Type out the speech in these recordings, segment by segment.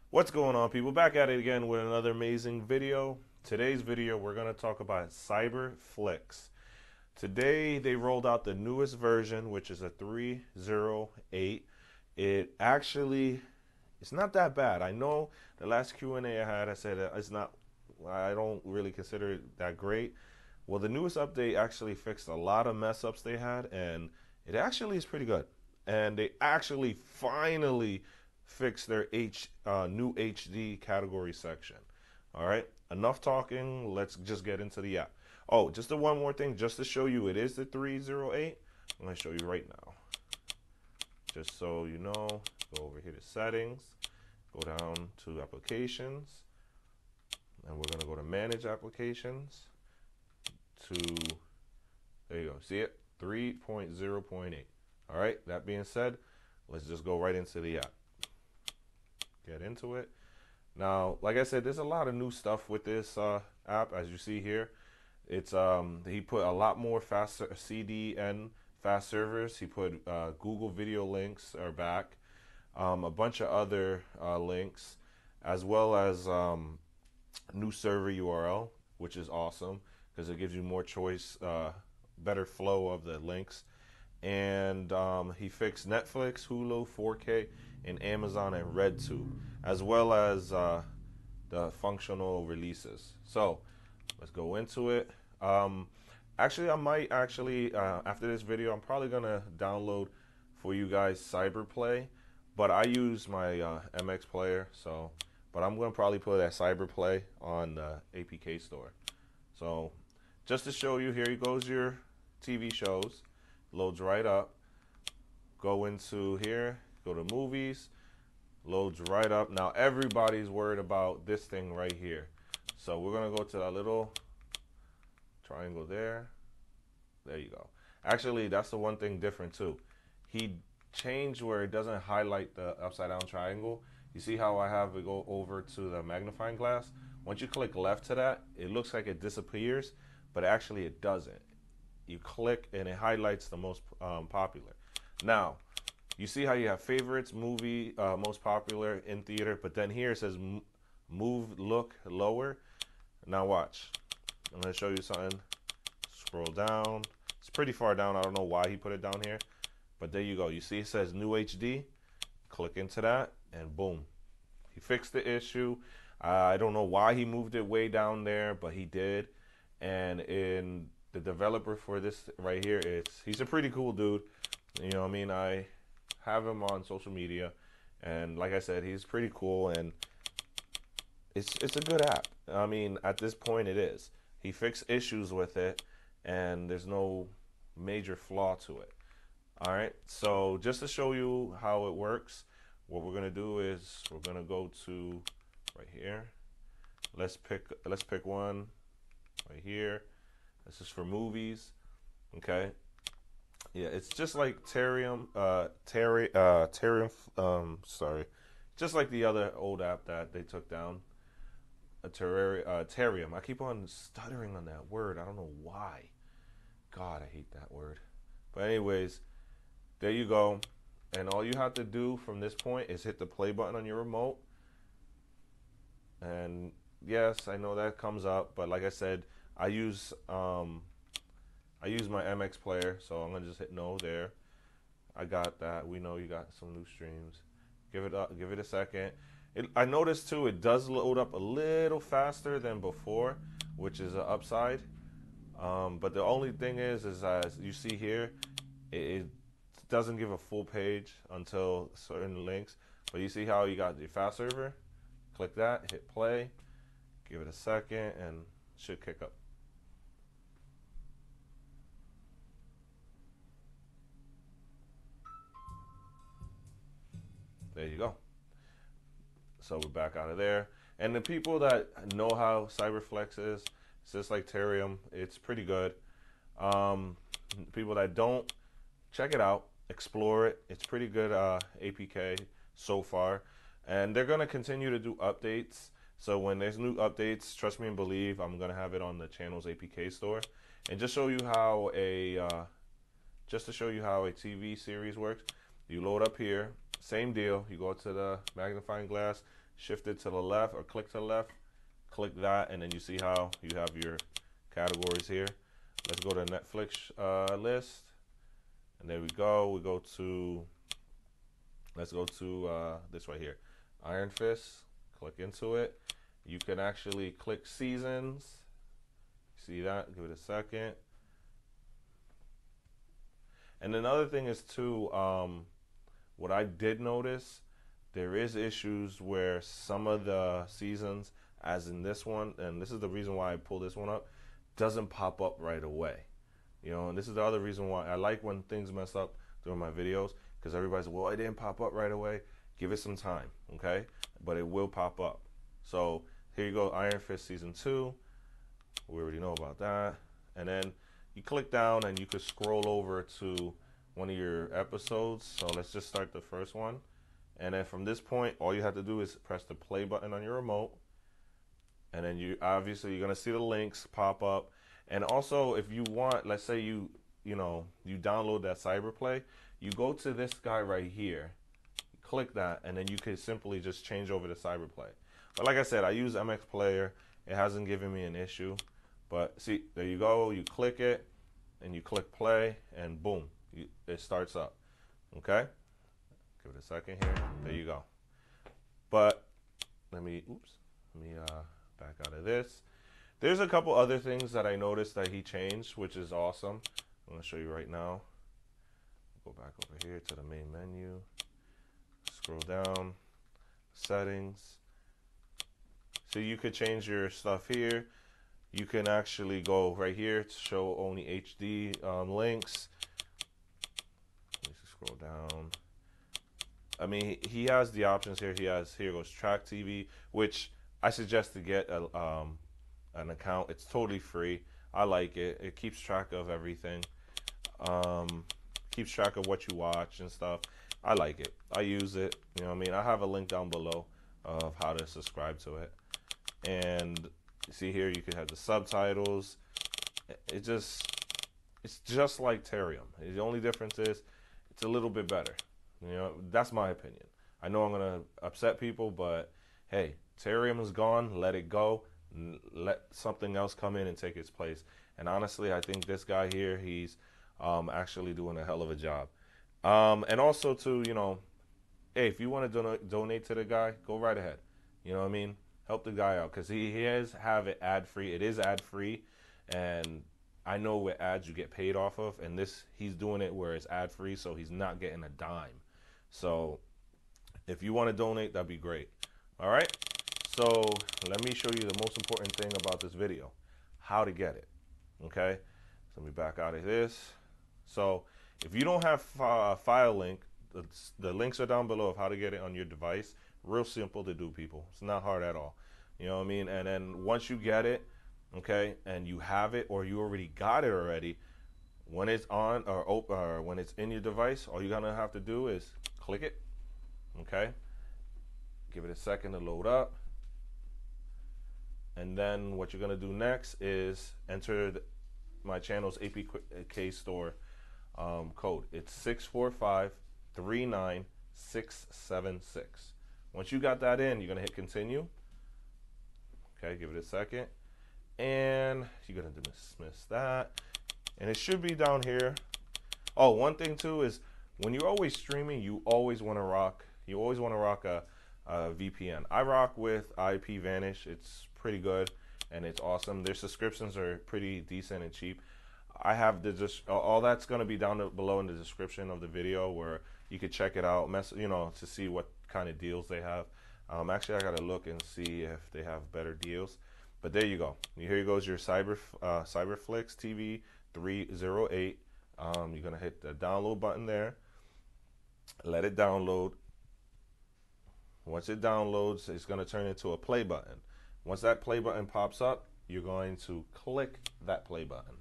What's going on, people? Back at it again with another amazing video. Today's video, we're going to talk about Cyberflix. Today, they rolled out the newest version, which is a 3.08. It's not that bad. I know the last Q&A I had, I said it's not, I don't really consider it that great. Well, the newest update actually fixed a lot of mess ups they had, and it actually is pretty good. And they actually finally fixed their new HD category section. All right, enough talking. Let's just get into the app. Oh, just the one more thing, just to show you, it is the 3.08. I'm going to show you right now. Just so you know, go over here to settings, go down to applications, and we're going to go to manage applications to, there you go, see it, 3.0.8. All right, that being said, let's just go right into the app. Get into it. Now, like I said, there's a lot of new stuff with this app, as you see here. It's he put a lot more fast CDN fast servers. He put Google video links are back, a bunch of other links, as well as new server URL, which is awesome because it gives you more choice, better flow of the links. And he fixed Netflix, Hulu, 4K, and Amazon and RedTube, as well as the functional releases. So let's go into it. Actually, I might after this video, I'm probably gonna download for you guys Cyberplay, but I use my MX player, so. But I'm gonna probably put that Cyberplay on the APK store. So just to show you, here goes your TV shows. Loads right up. Go into here, go to movies, loads right up. Now everybody's worried about this thing right here. So we're gonna go to that little triangle there. There you go. Actually, that's the one thing different too. He changed where it doesn't highlight the upside down triangle. You see how I have it go over to the magnifying glass? Once you click left to that, it looks like it disappears, but actually it doesn't. You click and it highlights the most popular. Now, you see how you have favorites, movie, most popular in theater, but then here it says move, look, lower. Now watch. I'm gonna show you something. Scroll down. It's pretty far down. I don't know why he put it down here, but there you go. You see it says new HD. Click into that and boom. He fixed the issue. I don't know why he moved it way down there, but he did. And in the developer for this right here, he's a pretty cool dude. You know what I mean? I have him on social media, and like I said, he's pretty cool, and it's a good app. I mean, at this point it is. He fixed issues with it, and there's no major flaw to it. All right, so just to show you how it works, what we're gonna do is we're gonna go to right here. Let's pick one right here. This is for movies. Okay. Yeah, it's just like Terrarium, sorry. Just like the other old app that they took down. Terrarium. I keep on stuttering on that word. I don't know why. God, I hate that word. But anyways, there you go. And all you have to do from this point is hit the play button on your remote. And yes, I know that comes up, but like I said, I use my MX player, so I'm gonna just hit no there. I got that. We know you got some new streams. Give it a second. I noticed too, it does load up a little faster than before, which is an upside. But the only thing is as you see here, it doesn't give a full page until certain links. But you see how you got your fast server? Click that, hit play, give it a second, and it should kick up. There you go. So we're back out of there. And the people that know how Cyberflex is, it's just like Terrarium. It's pretty good. People that don't, check it out, explore it. It's pretty good APK so far. And they're going to continue to do updates. So when there's new updates, trust me and believe, I'm going to have it on the channel's APK store. And just show you how just to show you how a TV series works, you load up here. Same deal. You go to the magnifying glass, shift it to the left or click to the left, click that, and then you see how you have your categories here. Let's go to Netflix list, and there we go. We go to, let's go to this right here, Iron Fist. Click into it. You can actually click seasons. See that? Give it a second. And another thing is too, what I did notice, there is issues where some of the seasons, as in this one, and this is the reason why I pull this one up, doesn't pop up right away. You know, and this is the other reason why I like when things mess up during my videos, because everybody's, well, it didn't pop up right away. Give it some time, okay? But it will pop up. So here you go, Iron Fist Season 2. We already know about that. And then you click down and you could scroll over to one of your episodes. So let's just start the first one. And then from this point, all you have to do is press the play button on your remote. And then you obviously you're gonna see the links pop up. And also if you want, let's say you download that Cyberplay, you go to this guy right here, click that, and then you can simply just change over to Cyberplay. But like I said, I use MX Player. It hasn't given me an issue. But see, there you go. You click it, and you click play, and boom, it starts up. Okay? Give it a second here. There you go. But let me back out of this. There's a couple other things that I noticed that he changed, which is awesome. I'm going to show you right now. Go back over here to the main menu. Scroll down. Settings. So you could change your stuff here. You can actually go right here to show only HD links. Let me scroll down. I mean, he has the options here. Here goes Track TV, which I suggest to get an account. It's totally free. I like it. It keeps track of everything. Keeps track of what you watch and stuff. I like it. I use it. You know what I mean? I have a link down below of how to subscribe to it. And you see here, you can have the subtitles. It's just like Terrarium. The only difference is it's a little bit better. You know, that's my opinion. I know I'm gonna upset people, but hey, Terrarium is gone. Let it go. Let something else come in and take its place. And honestly, I think this guy here, he's actually doing a hell of a job. And also too, you know, hey, if you want to donate to the guy, go right ahead. You know what I mean? Help the guy out, because he have it ad free. It is ad free, and I know with ads you get paid off of, and he's doing it where it's ad free, so he's not getting a dime. So if you want to donate, that'd be great. All right. So let me show you the most important thing about this video: how to get it. Okay. So let me back out of this. So if you don't have FileLink, the links are down below of how to get it on your device. Real simple to do, people. It's not hard at all. You know what I mean? And then once you get it, okay, and you have it, or you already got it already, when it's on or when it's in your device, all you're gonna have to do is click it. Okay. Give it a second to load up. And then what you're gonna do next is enter my channel's APK store code. It's 645-39676. Once you got that in, you're gonna hit continue. Okay, give it a second. And you're gonna dismiss that. And it should be down here. Oh, one thing too is when you're always streaming, you always wanna rock a VPN. I rock with Ipvanish. It's pretty good and it's awesome. Their subscriptions are pretty decent and cheap. I have all that's gonna be down below in the description of the video, where you could check it out, to see what kind of deals they have. Actually, I gotta look and see if they have better deals. But there you go. Here goes your Cyberflix TV 308. You're gonna hit the download button there. Let it download. Once it downloads, it's gonna turn into a play button. Once that play button pops up, you're going to click that play button.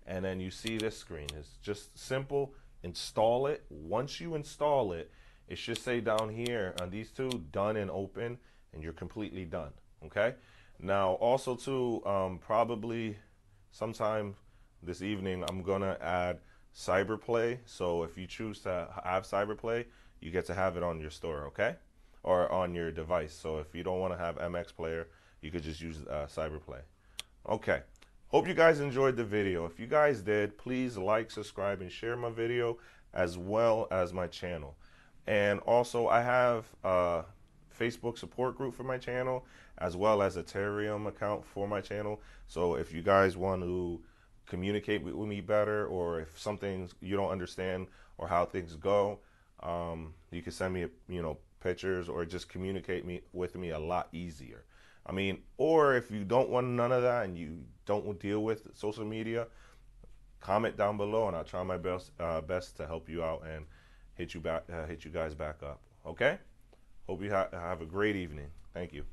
And then you see this screen. It's just simple. Install it. Once you install it, it should say down here on these two, done and open, and you're completely done. Okay. Now, also too, probably sometime this evening, I'm gonna add Cyberplay. So if you choose to have Cyberplay, you get to have it on your store. Okay. or on your device. So if you don't want to have MX Player, you could just use Cyberplay. Okay. Hope you guys enjoyed the video. If you guys did, please like, subscribe, and share my video as well as my channel. And also, I have a Facebook support group for my channel as well as a Terrarium account for my channel. So if you guys want to communicate with me better, or if something you don't understand or how things go, you can send me, pictures, or just communicate with me a lot easier. I mean, or if you don't want none of that and you don't deal with social media, comment down below and I'll try my best to help you out and hit you guys back up. Okay? Hope you have a great evening. Thank you.